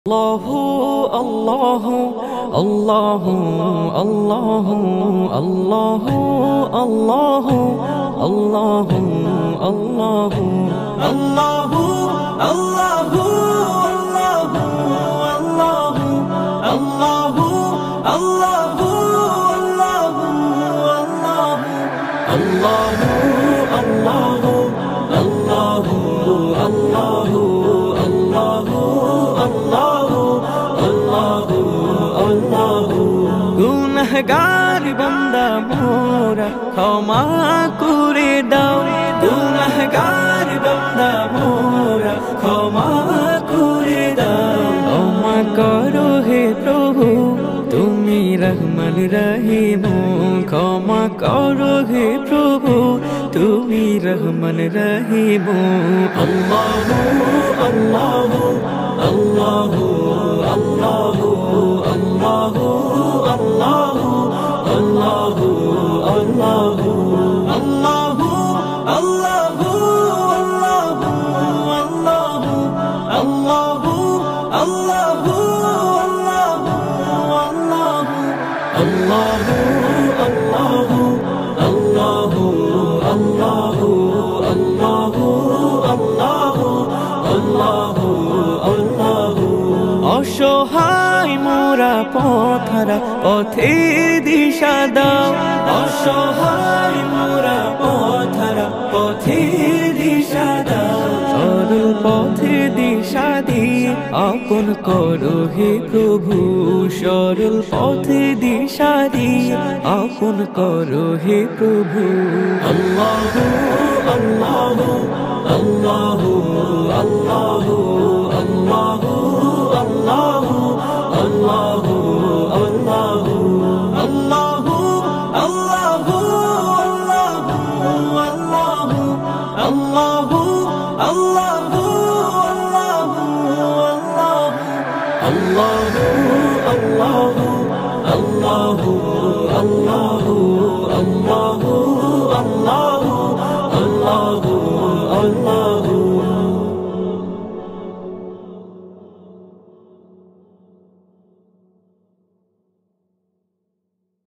Allahu Allahu Allahu Allahu Allahu Allahu Allahu Allahu Allahu Allahu Allahu গুনাহগার বান্দা মোরা ক্ষমা করে দাও গুনাহগার বান্দা মোরা ক্ষমা করে দাও ক্ষমা করো হে প্রভু তুমি রহমান রহিম ক্ষমা করো হে প্রভু তুমি রহমান রহিম আল্লাহু আল্লাহু আল্লাহু আল্লাহু আল্লাহু আল্লাহু আল্লাহু আল্লাহু আল্লাহু আল্লাহু আল্লাহু আল্লাহু অসহায় মোরা পথহারা পথের দিশা দাও অসহায় মোরা পথহারা পথের দিশা দাও সরল পথের দিশা দিয়ে আপন করো হে প্রভু সরল পথের দিশা দিয়ে আপন করো হে প্রভু আল্লাহু আল্লাহু আল্লাহু আল্লাহু আল্লাহু Allahu Allahu Allahu Allahu Allahu Allahu Allahu Allahu Allahu Allahu Allahu Allahu Allahu Allahu Allahu